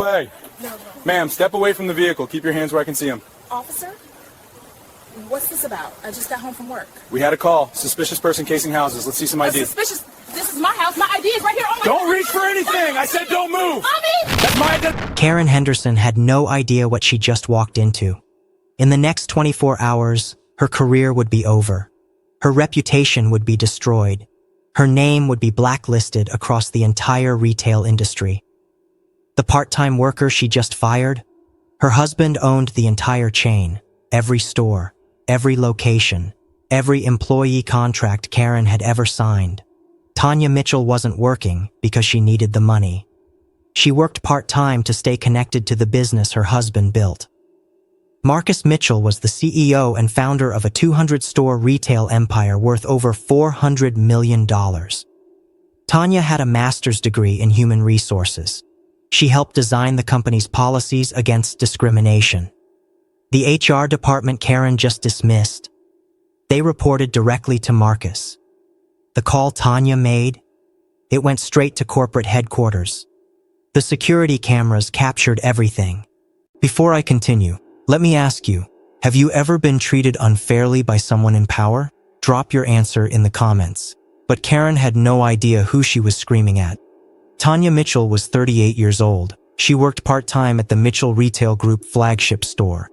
Hey, No. ma'am, step away from the vehicle. Keep your hands where I can see them. Officer? What's this about? I just got home from work. We had a call. Suspicious person casing houses. Let's see some ID. Suspicious? This is my house. My ID is right here. Oh my Don't reach for anything! I said don't move! Mommy! That's my identity. Karen Henderson had no idea what she just walked into. In the next 24 hours, her career would be over. Her reputation would be destroyed. Her name would be blacklisted across the entire retail industry. The part-time worker she just fired? Her husband owned the entire chain, every store, every location, every employee contract Karen had ever signed. Tanya Mitchell wasn't working because she needed the money. She worked part-time to stay connected to the business her husband built. Marcus Mitchell was the CEO and founder of a 200-store retail empire worth over $400 million. Tanya had a master's degree in human resources. She helped design the company's policies against discrimination. The HR department Karen just dismissed. They reported directly to Marcus. The call Tanya made? It went straight to corporate headquarters. The security cameras captured everything. Before I continue, let me ask you, have you ever been treated unfairly by someone in power? Drop your answer in the comments. But Karen had no idea who she was screaming at. Tanya Mitchell was 38 years old. She worked part-time at the Mitchell Retail Group flagship store.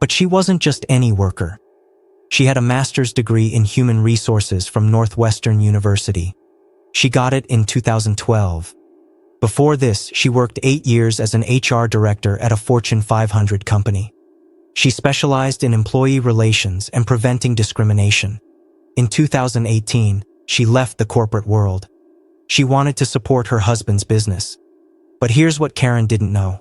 But she wasn't just any worker. She had a master's degree in human resources from Northwestern University. She got it in 2012. Before this, she worked 8 years as an HR director at a Fortune 500 company. She specialized in employee relations and preventing discrimination. In 2018, she left the corporate world. She wanted to support her husband's business. But here's what Karen didn't know.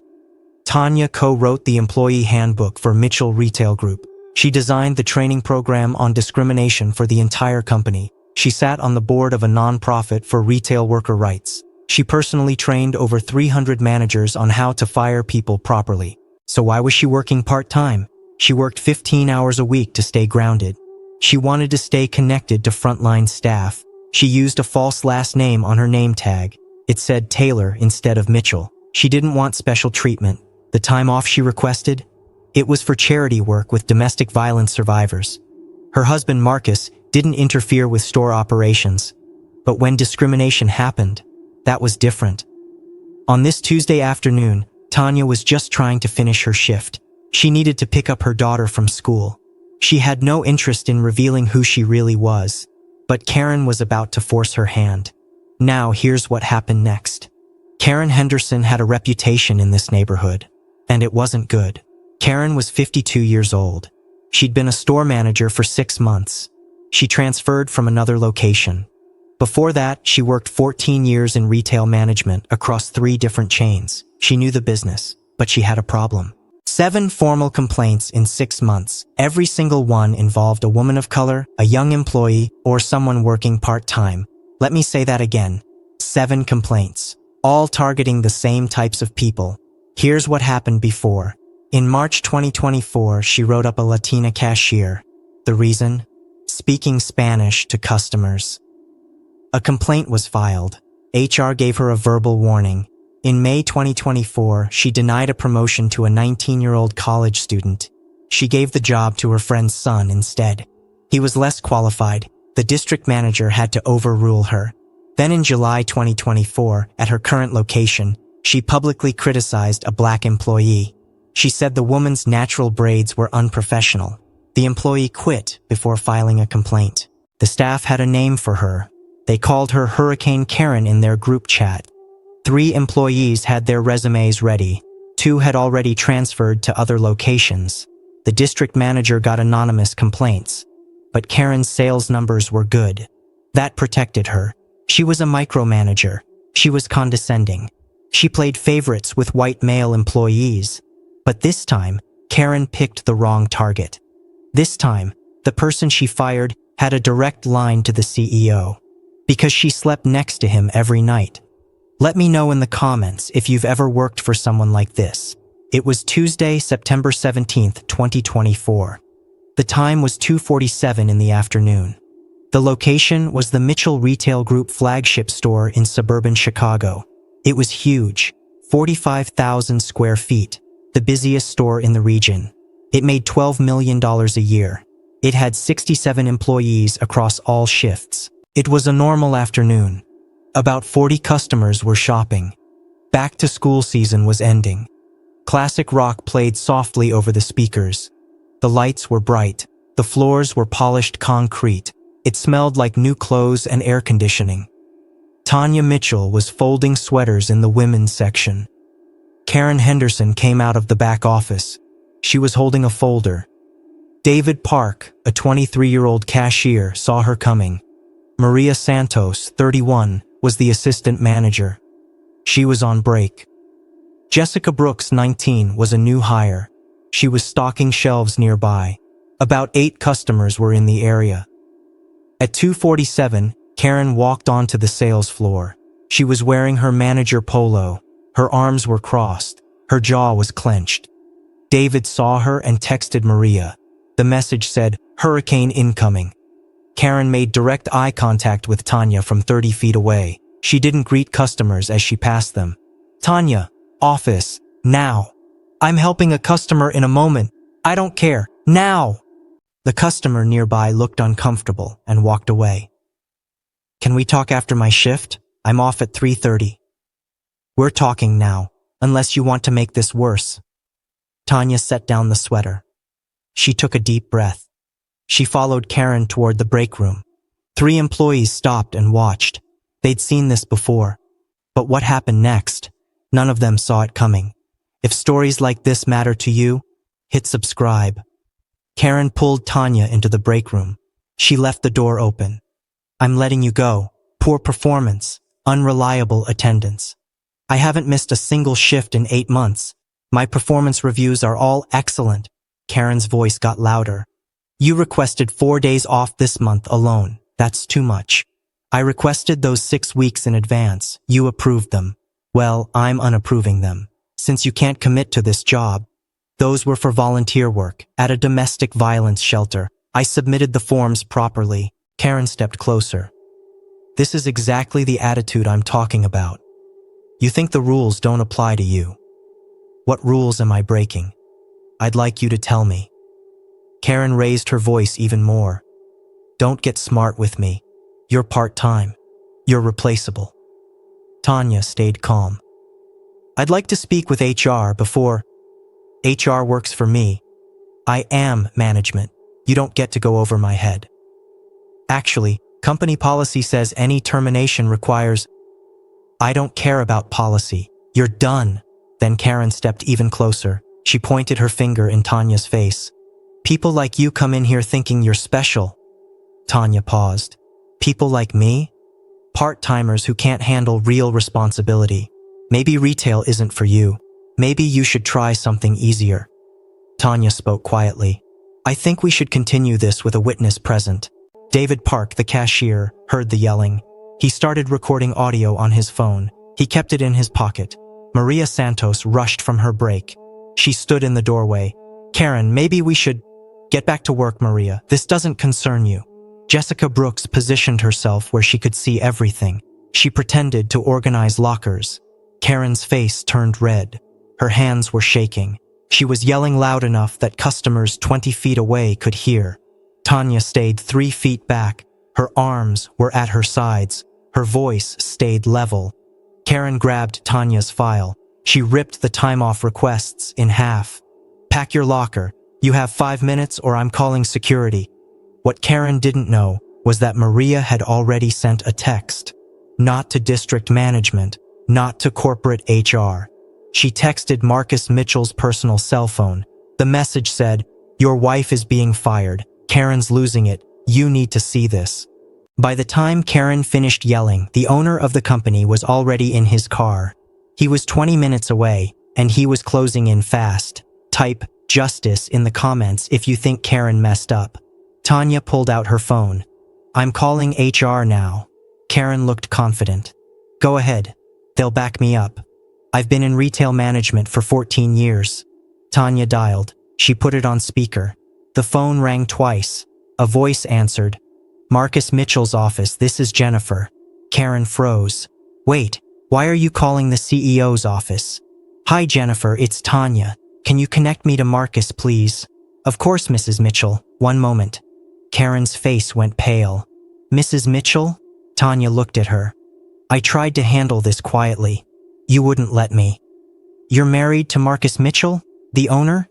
Tanya co-wrote the employee handbook for Mitchell Retail Group. She designed the training program on discrimination for the entire company. She sat on the board of a nonprofit for retail worker rights. She personally trained over 300 managers on how to fire people properly. So why was she working part-time? She worked 15 hours a week to stay grounded. She wanted to stay connected to frontline staff. She used a false last name on her name tag. It said Taylor instead of Mitchell. She didn't want special treatment. The time off she requested? It was for charity work with domestic violence survivors. Her husband Marcus didn't interfere with store operations. But when discrimination happened, that was different. On this Tuesday afternoon, Tanya was just trying to finish her shift. She needed to pick up her daughter from school. She had no interest in revealing who she really was. But Karen was about to force her hand. Now here's what happened next. Karen Henderson had a reputation in this neighborhood. And it wasn't good. Karen was 52 years old. She'd been a store manager for 6 months. She transferred from another location. Before that, she worked 14 years in retail management across 3 different chains. She knew the business, but she had a problem. 7 formal complaints in 6 months. Every single one involved a woman of color, a young employee, or someone working part-time. Let me say that again. 7 complaints, all targeting the same types of people. Here's what happened before. In March 2024, she wrote up a Latina cashier. The reason? Speaking Spanish to customers. A complaint was filed. HR gave her a verbal warning. In May 2024, she denied a promotion to a 19-year-old college student. She gave the job to her friend's son instead. He was less qualified. The district manager had to overrule her. Then in July 2024, at her current location, she publicly criticized a black employee. She said the woman's natural braids were unprofessional. The employee quit before filing a complaint. The staff had a name for her. They called her Hurricane Karen in their group chat. 3 employees had their resumes ready. 2 had already transferred to other locations. The district manager got anonymous complaints. But Karen's sales numbers were good. That protected her. She was a micromanager. She was condescending. She played favorites with white male employees. But this time, Karen picked the wrong target. This time, the person she fired had a direct line to the CEO. Because she slept next to him every night. Let me know in the comments if you've ever worked for someone like this. It was Tuesday, September 17th, 2024. The time was 2:47 in the afternoon. The location was the Mitchell Retail Group flagship store in suburban Chicago. It was huge, 45,000 square feet, the busiest store in the region. It made $12 million a year. It had 67 employees across all shifts. It was a normal afternoon. About 40 customers were shopping. Back-to-school season was ending. Classic rock played softly over the speakers. The lights were bright. The floors were polished concrete. It smelled like new clothes and air conditioning. Tanya Mitchell was folding sweaters in the women's section. Karen Henderson came out of the back office. She was holding a folder. David Park, a 23-year-old cashier, saw her coming. Maria Santos, 31, was the assistant manager. She was on break. Jessica Brooks, 19, was a new hire. She was stocking shelves nearby. About 8 customers were in the area. At 2:47, Karen walked onto the sales floor. She was wearing her manager polo. Her arms were crossed. Her jaw was clenched. David saw her and texted Maria. The message said, "Hurricane incoming." Karen made direct eye contact with Tanya from 30 feet away. She didn't greet customers as she passed them. "Tanya, office, now. I'm helping a customer in a moment. I don't care, now." The customer nearby looked uncomfortable and walked away. "Can we talk after my shift? I'm off at 3:30. "We're talking now, unless you want to make this worse." Tanya set down the sweater. She took a deep breath. She followed Karen toward the break room. 3 employees stopped and watched. They'd seen this before. But what happened next? None of them saw it coming. If stories like this matter to you, hit subscribe. Karen pulled Tanya into the break room. She left the door open. "I'm letting you go. Poor performance. Unreliable attendance. I haven't missed a single shift in 8 months. My performance reviews are all excellent." Karen's voice got louder. "You requested 4 days off this month alone. That's too much. I requested those 6 weeks in advance. You approved them. Well, I'm unapproving them. Since you can't commit to this job. Those were for volunteer work at a domestic violence shelter. I submitted the forms properly." Karen stepped closer. "This is exactly the attitude I'm talking about. You think the rules don't apply to you. What rules am I breaking? I'd like you to tell me." Karen raised her voice even more. "Don't get smart with me. You're part-time. You're replaceable." Tanya stayed calm. "I'd like to speak with HR before." "HR works for me. I am management. You don't get to go over my head. Actually, company policy says any termination requires—" "I don't care about policy. You're done." Then Karen stepped even closer. She pointed her finger in Tanya's face. "People like you come in here thinking you're special." Tanya paused. "People like me? Part-timers who can't handle real responsibility. Maybe retail isn't for you. Maybe you should try something easier." Tanya spoke quietly. "I think we should continue this with a witness present." David Park, the cashier, heard the yelling. He started recording audio on his phone. He kept it in his pocket. Maria Santos rushed from her break. She stood in the doorway. "Karen, maybe we should—" "Get back to work, Maria. This doesn't concern you." Jessica Brooks positioned herself where she could see everything. She pretended to organize lockers. Karen's face turned red. Her hands were shaking. She was yelling loud enough that customers 20 feet away could hear. Tanya stayed 3 feet back. Her arms were at her sides. Her voice stayed level. Karen grabbed Tanya's file. She ripped the time-off requests in half. "Pack your locker. You have 5 minutes or I'm calling security." What Karen didn't know was that Maria had already sent a text. Not to district management, not to corporate HR. She texted Marcus Mitchell's personal cell phone. The message said, "Your wife is being fired. Karen's losing it. You need to see this." By the time Karen finished yelling, the owner of the company was already in his car. He was 20 minutes away, and he was closing in fast. Type "justice" in the comments if you think Karen messed up. Tanya pulled out her phone. "I'm calling HR now." Karen looked confident. "Go ahead. They'll back me up. I've been in retail management for 14 years. Tanya dialed. She put it on speaker. The phone rang twice. A voice answered. "Marcus Mitchell's office, this is Jennifer." Karen froze. "Wait, why are you calling the CEO's office? Hi Jennifer, it's Tanya. Can you connect me to Marcus, please? Of course, Mrs. Mitchell. One moment. Karen's face went pale. Mrs. Mitchell? Tanya looked at her. I tried to handle this quietly. You wouldn't let me. You're married to Marcus Mitchell, the owner?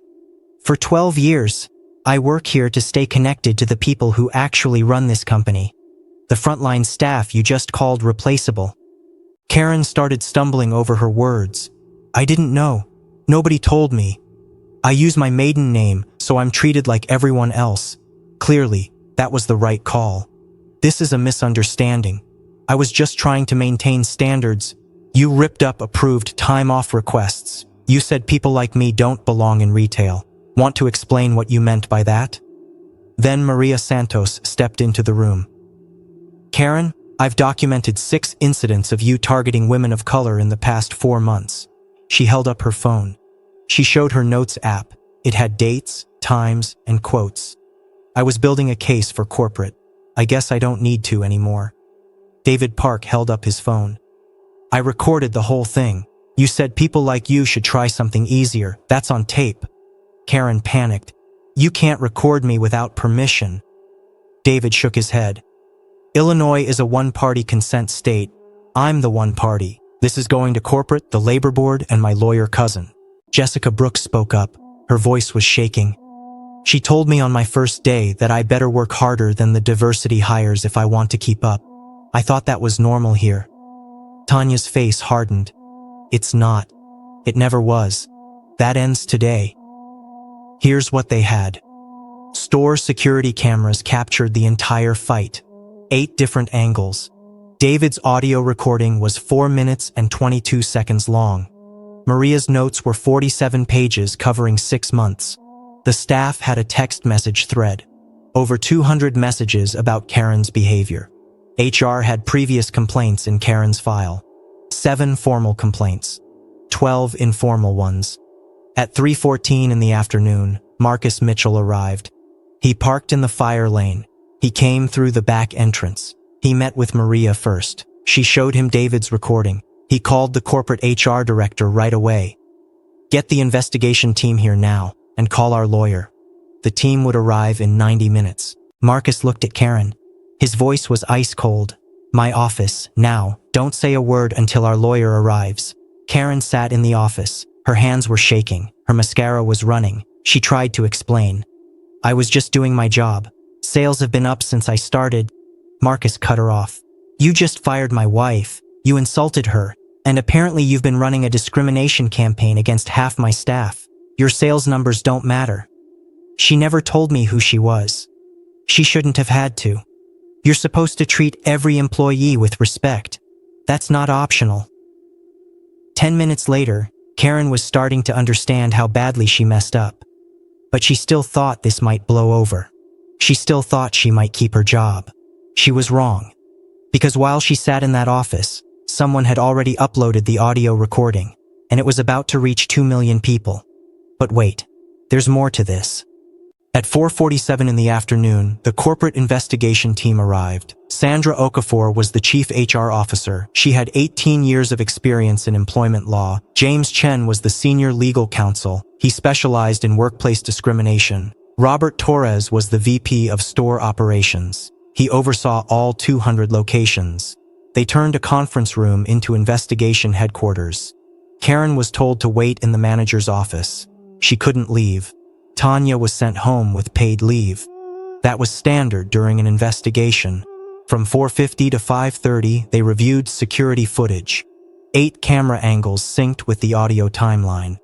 For 12 years, I work here to stay connected to the people who actually run this company. The frontline staff you just called replaceable. Karen started stumbling over her words. I didn't know. Nobody told me. I use my maiden name, so I'm treated like everyone else. Clearly, that was the right call. This is a misunderstanding. I was just trying to maintain standards. You ripped up approved time-off requests. You said people like me don't belong in retail. Want to explain what you meant by that? Then Maria Santos stepped into the room. Karen, I've documented 6 incidents of you targeting women of color in the past 4 months. She held up her phone. She showed her notes app. It had dates, times, and quotes. I was building a case for corporate. I guess I don't need to anymore. David Park held up his phone. I recorded the whole thing. You said people like you should try something easier. That's on tape. Karen panicked. You can't record me without permission. David shook his head. Illinois is a one-party consent state. I'm the one party. This is going to corporate, the labor board, and my lawyer cousin. Jessica Brooks spoke up. Her voice was shaking. She told me on my first day that I better work harder than the diversity hires if I want to keep up. I thought that was normal here. Tanya's face hardened. It's not. It never was. That ends today. Here's what they had. Store security cameras captured the entire fight. 8 different angles. David's audio recording was 4 minutes and 22 seconds long. Maria's notes were 47 pages covering 6 months. The staff had a text message thread. Over 200 messages about Karen's behavior. HR had previous complaints in Karen's file. 7 formal complaints. 12 informal ones. At 3:14 in the afternoon, Marcus Mitchell arrived. He parked in the fire lane. He came through the back entrance. He met with Maria first. She showed him David's recording. He called the corporate HR director right away. Get the investigation team here now, and call our lawyer. The team would arrive in 90 minutes. Marcus looked at Karen. His voice was ice cold. My office, now. Don't say a word until our lawyer arrives. Karen sat in the office. Her hands were shaking. Her mascara was running. She tried to explain. I was just doing my job. Sales have been up since I started. Marcus cut her off. You just fired my wife. You insulted her. And apparently you've been running a discrimination campaign against half my staff. Your sales numbers don't matter. She never told me who she was. She shouldn't have had to. You're supposed to treat every employee with respect. That's not optional. 10 minutes later, Karen was starting to understand how badly she messed up. But she still thought this might blow over. She still thought she might keep her job. She was wrong. Because while she sat in that office, someone had already uploaded the audio recording, and it was about to reach 2 million people. But wait, there's more to this. At 4:47 in the afternoon, the corporate investigation team arrived. Sandra Okafor was the chief HR officer. She had 18 years of experience in employment law. James Chen was the senior legal counsel. He specialized in workplace discrimination. Robert Torres was the VP of store operations. He oversaw all 200 locations. They turned a conference room into investigation headquarters. Karen was told to wait in the manager's office. She couldn't leave. Tanya was sent home with paid leave. That was standard during an investigation. From 4:50 to 5:30, they reviewed security footage. 8 camera angles synced with the audio timeline.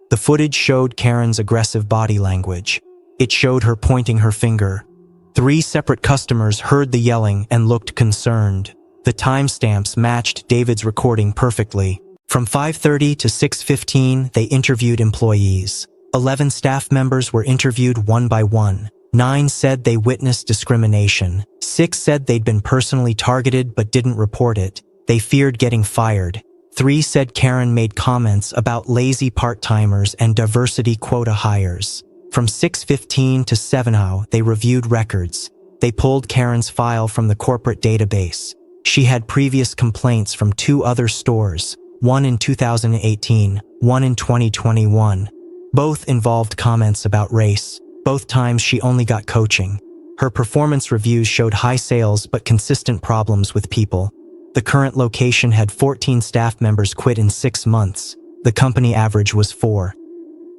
The footage showed Karen's aggressive body language. It showed her pointing her finger. 3 separate customers heard the yelling and looked concerned. The timestamps matched David's recording perfectly. From 5:30 to 6:15, they interviewed employees. 11 staff members were interviewed one by one. 9 said they witnessed discrimination. 6 said they'd been personally targeted but didn't report it. They feared getting fired. 3 said Karen made comments about lazy part-timers and diversity quota hires. From 6:15 to 7:00, they reviewed records. They pulled Karen's file from the corporate database. She had previous complaints from 2 other stores. one in 2018, one in 2021. Both involved comments about race. Both times she only got coaching. Her performance reviews showed high sales but consistent problems with people. The current location had 14 staff members quit in 6 months. The company average was 4.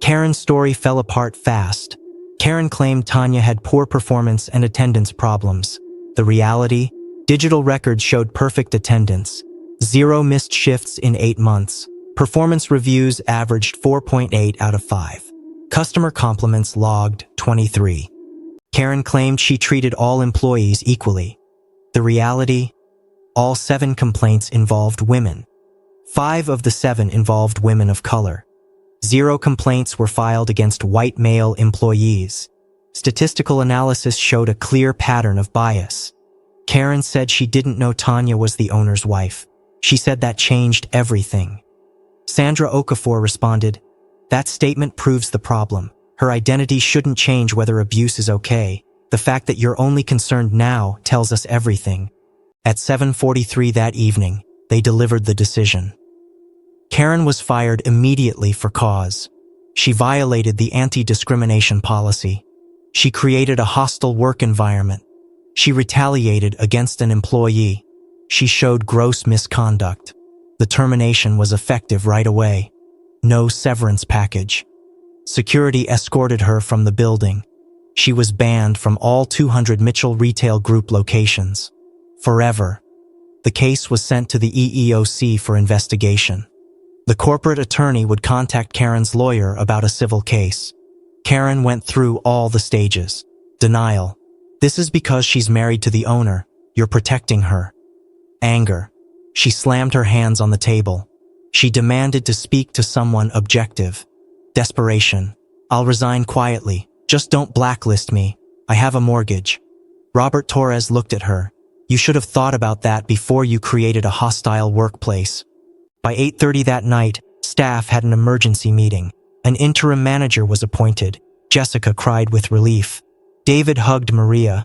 Karen's story fell apart fast. Karen claimed Tanya had poor performance and attendance problems. The reality? Digital records showed perfect attendance. 0 missed shifts in 8 months. Performance reviews averaged 4.8 out of 5. Customer compliments logged 23. Karen claimed she treated all employees equally. The reality? All 7 complaints involved women. 5 of the 7 involved women of color. 0 complaints were filed against white male employees. Statistical analysis showed a clear pattern of bias. Karen said she didn't know Tanya was the owner's wife. She said that changed everything. Sandra Okafor responded, "That statement proves the problem. Her identity shouldn't change whether abuse is okay. The fact that you're only concerned now tells us everything." At 7:43 that evening, they delivered the decision. Karen was fired immediately for cause. She violated the anti-discrimination policy. She created a hostile work environment. She retaliated against an employee. She showed gross misconduct. The termination was effective right away. No severance package. Security escorted her from the building. She was banned from all 200 Mitchell Retail Group locations. Forever. The case was sent to the EEOC for investigation. The corporate attorney would contact Karen's lawyer about a civil case. Karen went through all the stages. Denial. This is because she's married to the owner. You're protecting her. Anger. She slammed her hands on the table. She demanded to speak to someone objective. Desperation. I'll resign quietly. Just don't blacklist me. I have a mortgage. Robert Torres looked at her. You should have thought about that before you created a hostile workplace. By 8:30 that night, staff had an emergency meeting. An interim manager was appointed. Jessica cried with relief. David hugged Maria.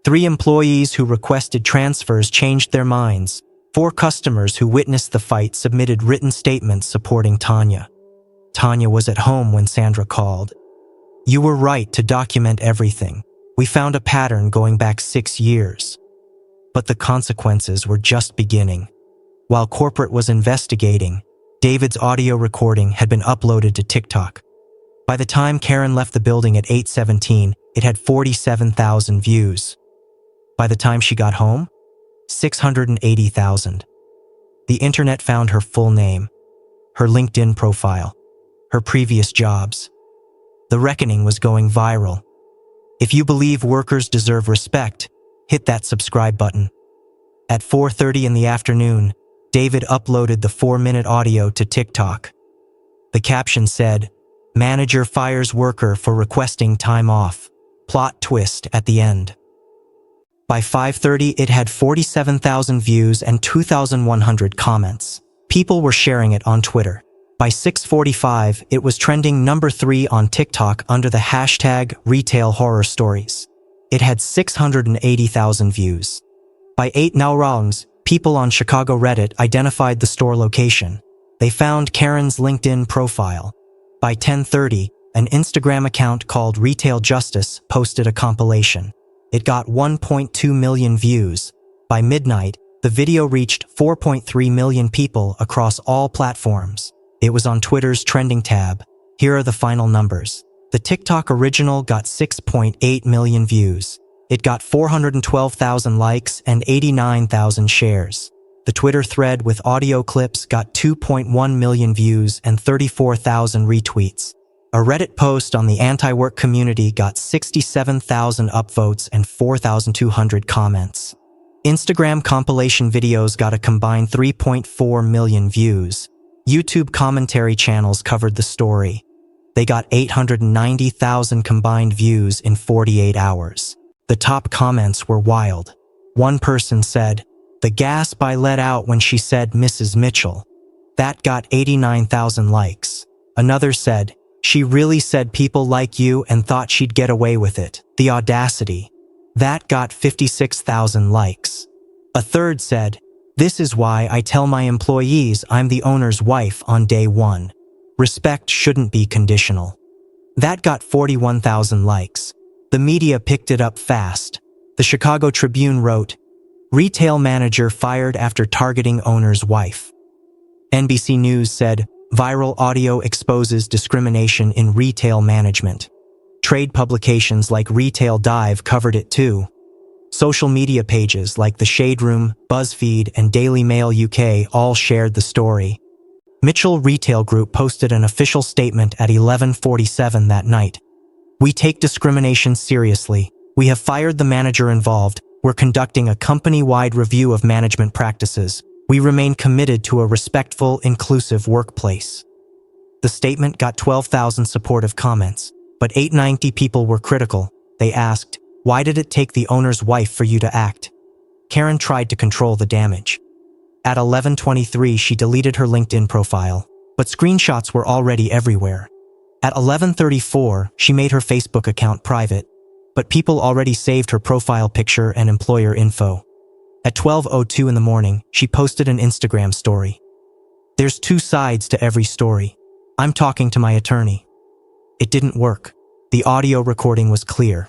3 employees who requested transfers changed their minds. 4 customers who witnessed the fight submitted written statements supporting Tanya. Tanya was at home when Sandra called. You were right to document everything. We found a pattern going back 6 years. But the consequences were just beginning. While corporate was investigating, David's audio recording had been uploaded to TikTok. By the time Karen left the building at 8:17, it had 47,000 views. By the time she got home, 680,000. The internet found her full name, her LinkedIn profile, her previous jobs. The reckoning was going viral. If you believe workers deserve respect, hit that subscribe button. At 4:30 in the afternoon, David uploaded the 4-minute audio to TikTok. The caption said, "Manager fires worker for requesting time off. Plot twist at the end." By 5:30, it had 47,000 views and 2,100 comments. People were sharing it on Twitter. By 6:45, it was trending number 3 on TikTok under the hashtag Retail Horror Stories. It had 680,000 views. By 8 now, people on Chicago Reddit identified the store location. They found Karen's LinkedIn profile. By 10:30, an Instagram account called Retail Justice posted a compilation. It got 1.2 million views. By midnight, the video reached 4.3 million people across all platforms. It was on Twitter's trending tab. Here are the final numbers. The TikTok original got 6.8 million views. It got 412,000 likes and 89,000 shares. The Twitter thread with audio clips got 2.1 million views and 34,000 retweets. A Reddit post on the anti-work community got 67,000 upvotes and 4,200 comments. Instagram compilation videos got a combined 3.4 million views. YouTube commentary channels covered the story. They got 890,000 combined views in 48 hours. The top comments were wild. One person said, "The gasp I let out when she said Mrs. Mitchell." That got 89,000 likes. Another said, "She really said people like you and thought she'd get away with it. The audacity." That got 56,000 likes. A third said, This is why I tell my employees I'm the owner's wife on day one. Respect shouldn't be conditional. That got 41,000 likes. The media picked it up fast. The Chicago Tribune wrote, "Retail manager fired after targeting owner's wife." NBC News said, "Viral audio exposes discrimination in retail management." Trade publications like Retail Dive covered it too. Social media pages like The Shade Room, BuzzFeed, and Daily Mail UK all shared the story. Mitchell Retail Group posted an official statement at 11:47 that night. "We take discrimination seriously. We have fired the manager involved. We're conducting a company-wide review of management practices. We remain committed to a respectful, inclusive workplace." The statement got 12,000 supportive comments, but 890 people were critical. They asked, "Why did it take the owner's wife for you to act?" Karen tried to control the damage. At 11:23, she deleted her LinkedIn profile, but screenshots were already everywhere. At 11:34, she made her Facebook account private, but people already saved her profile picture and employer info. At 12:02 in the morning, she posted an Instagram story. "There's two sides to every story. I'm talking to my attorney." It didn't work. The audio recording was clear.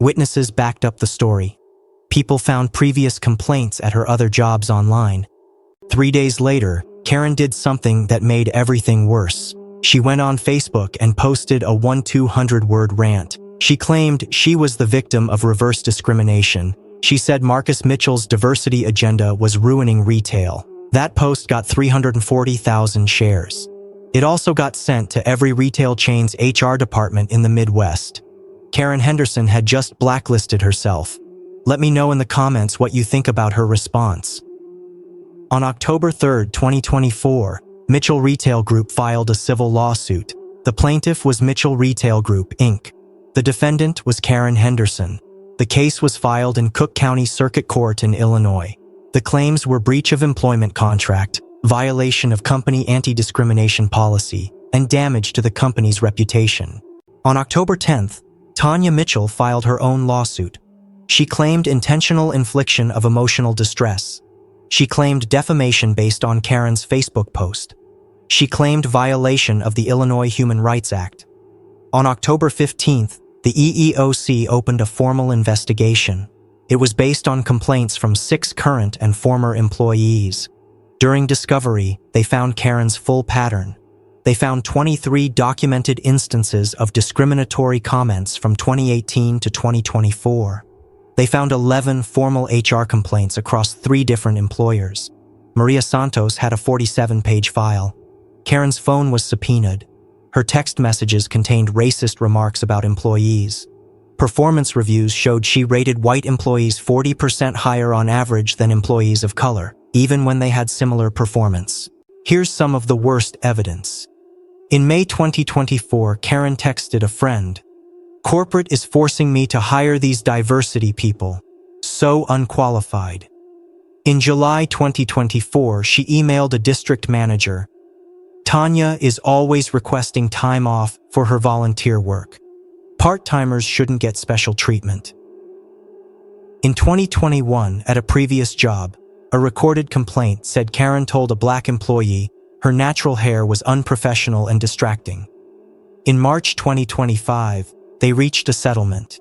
Witnesses backed up the story. People found previous complaints at her other jobs online. 3 days later, Karen did something that made everything worse. She went on Facebook and posted a 1,200-word rant. She claimed she was the victim of reverse discrimination. She said Marcus Mitchell's diversity agenda was ruining retail. That post got 340,000 shares. It also got sent to every retail chain's HR department in the Midwest. Karen Henderson had just blacklisted herself. Let me know in the comments what you think about her response. On October 3, 2024, Mitchell Retail Group filed a civil lawsuit. The plaintiff was Mitchell Retail Group, Inc. The defendant was Karen Henderson. The case was filed in Cook County Circuit Court in Illinois. The claims were breach of employment contract, violation of company anti-discrimination policy, and damage to the company's reputation. On October 10th, Tanya Mitchell filed her own lawsuit. She claimed intentional infliction of emotional distress. She claimed defamation based on Karen's Facebook post. She claimed violation of the Illinois Human Rights Act. On October 15th, the EEOC opened a formal investigation. It was based on complaints from 6 current and former employees. During discovery, they found Karen's full pattern. They found 23 documented instances of discriminatory comments from 2018 to 2024. They found 11 formal HR complaints across 3 different employers. Maria Santos had a 47-page file. Karen's phone was subpoenaed. Her text messages contained racist remarks about employees. Performance reviews showed she rated white employees 40% higher on average than employees of color, even when they had similar performance. Here's some of the worst evidence. In May 2024, Karen texted a friend, "Corporate is forcing me to hire these diversity people. So unqualified." In July 2024, she emailed a district manager, "Tanya is always requesting time off for her volunteer work. Part-timers shouldn't get special treatment." In 2021, at a previous job, a recorded complaint said Karen told a black employee her natural hair was unprofessional and distracting. In March 2025, they reached a settlement.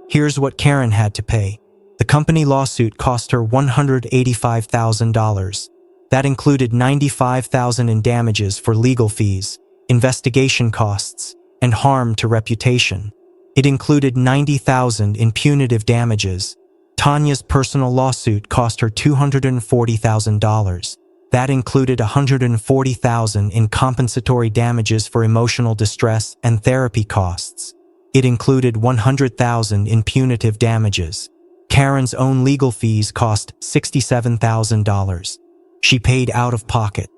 Here's what Karen had to pay. The company lawsuit cost her $185,000. That included $95,000 in damages for legal fees, investigation costs, and harm to reputation. It included $90,000 in punitive damages. Tanya's personal lawsuit cost her $240,000. That included $140,000 in compensatory damages for emotional distress and therapy costs. It included $100,000 in punitive damages. Karen's own legal fees cost $67,000. She paid out of pocket.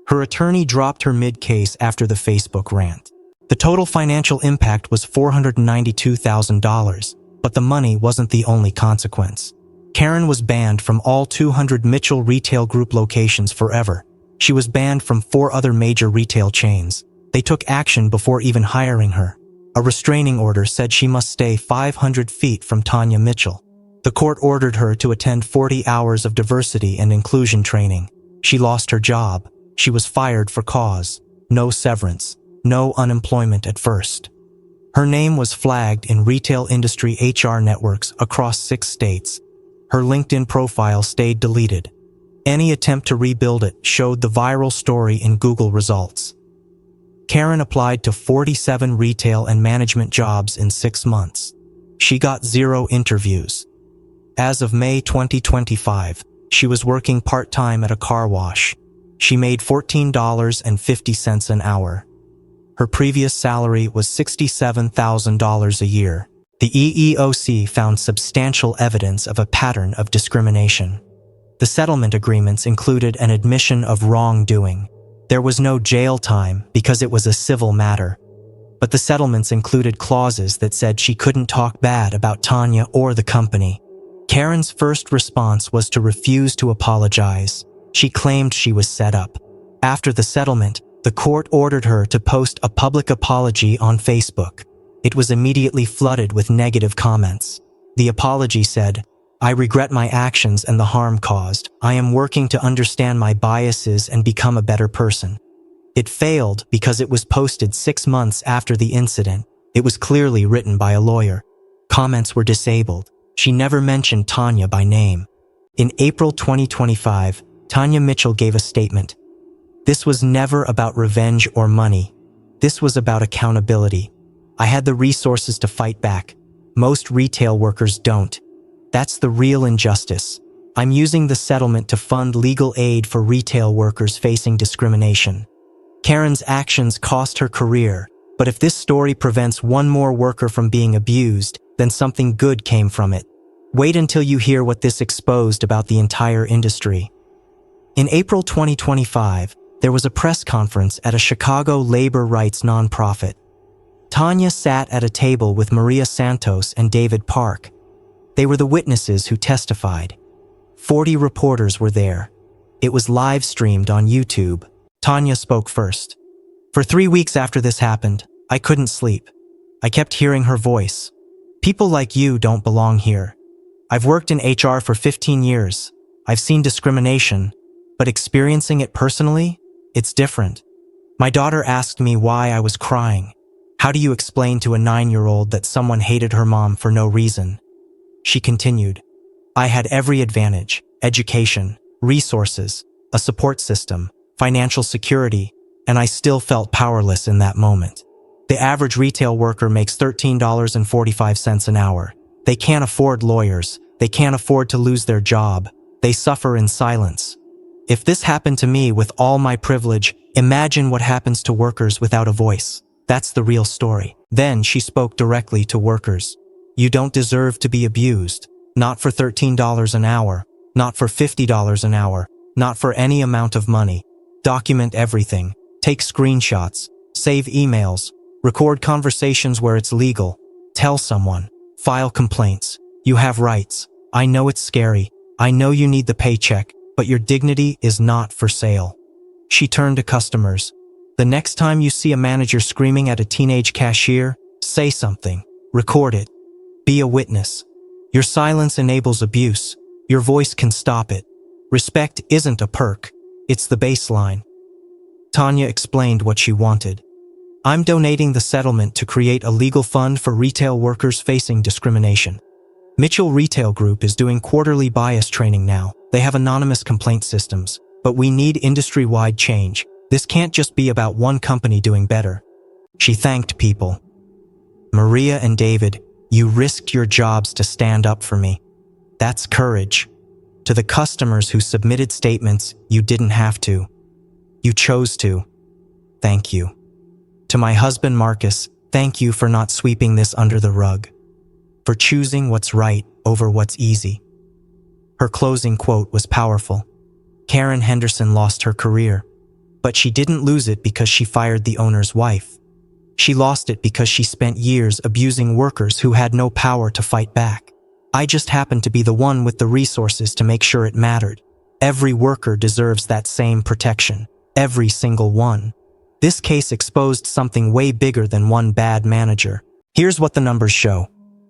Her attorney dropped her mid-case after the Facebook rant. The total financial impact was $492,000, but the money wasn't the only consequence. Karen was banned from all 200 Mitchell Retail Group locations forever. She was banned from 4 other major retail chains. They took action before even hiring her. A restraining order said she must stay 500 feet from Tanya Mitchell. The court ordered her to attend 40 hours of diversity and inclusion training. She lost her job. She was fired for cause. No severance. No unemployment at first. Her name was flagged in retail industry HR networks across 6 states. Her LinkedIn profile stayed deleted. Any attempt to rebuild it showed the viral story in Google results. Karen applied to 47 retail and management jobs in 6 months. She got 0 interviews. As of May 2025, she was working part-time at a car wash. She made $14.50 an hour. Her previous salary was $67,000 a year. The EEOC found substantial evidence of a pattern of discrimination. The settlement agreements included an admission of wrongdoing. There was no jail time because it was a civil matter. But the settlements included clauses that said she couldn't talk bad about Tanya or the company. Karen's first response was to refuse to apologize. She claimed she was set up. After the settlement, the court ordered her to post a public apology on Facebook. It was immediately flooded with negative comments. The apology said, "I regret my actions and the harm caused. I am working to understand my biases and become a better person." It failed because it was posted 6 months after the incident. It was clearly written by a lawyer. Comments were disabled. She never mentioned Tanya by name. In April 2025, Tanya Mitchell gave a statement. "This was never about revenge or money. This was about accountability. I had the resources to fight back. Most retail workers don't. That's the real injustice. I'm using the settlement to fund legal aid for retail workers facing discrimination." Karen's actions cost her career, but if this story prevents one more worker from being abused, then something good came from it. Wait until you hear what this exposed about the entire industry. In April 2025, there was a press conference at a Chicago labor rights nonprofit. Tanya sat at a table with Maria Santos and David Park. They were the witnesses who testified. 40 reporters were there. It was live streamed on YouTube. Tanya spoke first. "For 3 weeks after this happened, I couldn't sleep. I kept hearing her voice. People like you don't belong here. I've worked in HR for 15 years. I've seen discrimination, but experiencing it personally, it's different. My daughter asked me why I was crying. How do you explain to a 9-year-old that someone hated her mom for no reason?" She continued, "I had every advantage: education, resources, a support system, financial security, and I still felt powerless in that moment. The average retail worker makes $13.45 an hour. They can't afford lawyers. They can't afford to lose their job. They suffer in silence. If this happened to me with all my privilege, imagine what happens to workers without a voice. That's the real story." Then she spoke directly to workers. "You don't deserve to be abused. Not for $13 an hour. Not for $50 an hour. Not for any amount of money. Document everything. Take screenshots. Save emails. Record conversations where it's legal. Tell someone. File complaints. You have rights. I know it's scary. I know you need the paycheck, but your dignity is not for sale." She turned to customers. "The next time you see a manager screaming at a teenage cashier, say something. Record it. Be a witness. Your silence enables abuse. Your voice can stop it. Respect isn't a perk. It's the baseline." Tanya explained what she wanted. "I'm donating the settlement to create a legal fund for retail workers facing discrimination. Mitchell Retail Group is doing quarterly bias training now. They have anonymous complaint systems, but we need industry-wide change. This can't just be about one company doing better." She thanked people. "Maria and David, you risked your jobs to stand up for me. That's courage. To the customers who submitted statements, you didn't have to. You chose to. Thank you. To my husband Marcus, thank you for not sweeping this under the rug. For choosing what's right over what's easy." Her closing quote was powerful. Karen Henderson lost her career, but she didn't lose it because she fired the owner's wife. She lost it because she spent years abusing workers who had no power to fight back. I just happened to be the one with the resources to make sure it mattered. Every worker deserves that same protection. Every single one. This case exposed something way bigger than one bad manager. Here's what the numbers show.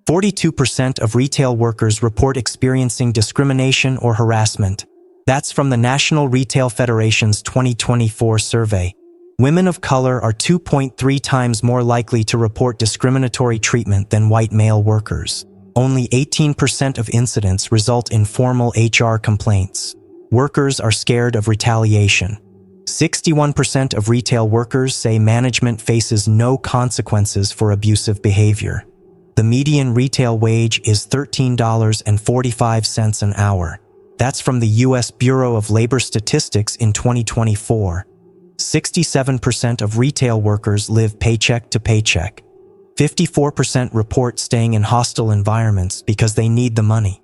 42% of retail workers report experiencing discrimination or harassment. That's from the National Retail Federation's 2024 survey. Women of color are 2.3 times more likely to report discriminatory treatment than white male workers. Only 18% of incidents result in formal HR complaints. Workers are scared of retaliation. 61% of retail workers say management faces no consequences for abusive behavior. The median retail wage is $13.45 an hour. That's from the U.S. Bureau of Labor Statistics in 2024. 67% of retail workers live paycheck to paycheck. 54% report staying in hostile environments because they need the money.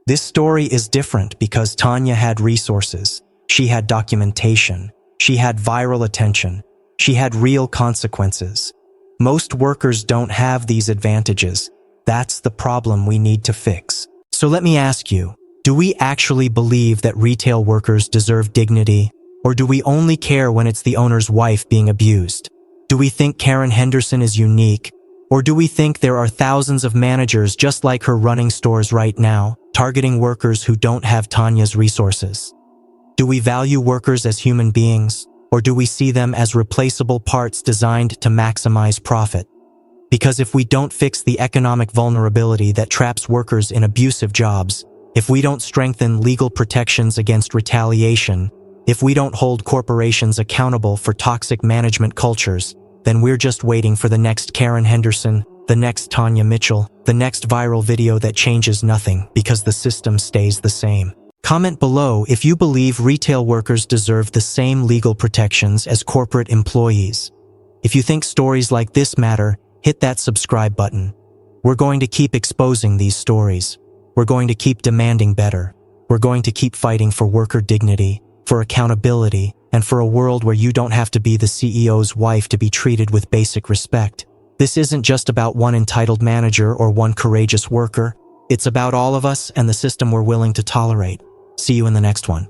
This story is different because Tanya had resources. She had documentation. She had viral attention. She had real consequences. Most workers don't have these advantages. That's the problem we need to fix. So let me ask you, do we actually believe that retail workers deserve dignity? Or do we only care when it's the owner's wife being abused? Do we think Karen Henderson is unique? Or do we think there are thousands of managers just like her running stores right now, targeting workers who don't have Tanya's resources? Do we value workers as human beings? Or do we see them as replaceable parts designed to maximize profit? Because if we don't fix the economic vulnerability that traps workers in abusive jobs, if we don't strengthen legal protections against retaliation, if we don't hold corporations accountable for toxic management cultures, then we're just waiting for the next Karen Henderson, the next Tanya Mitchell, the next viral video that changes nothing because the system stays the same. Comment below if you believe retail workers deserve the same legal protections as corporate employees. If you think stories like this matter, hit that subscribe button. We're going to keep exposing these stories. We're going to keep demanding better. We're going to keep fighting for worker dignity, for accountability, and for a world where you don't have to be the CEO's wife to be treated with basic respect. This isn't just about one entitled manager or one courageous worker. It's about all of us and the system we're willing to tolerate. See you in the next one.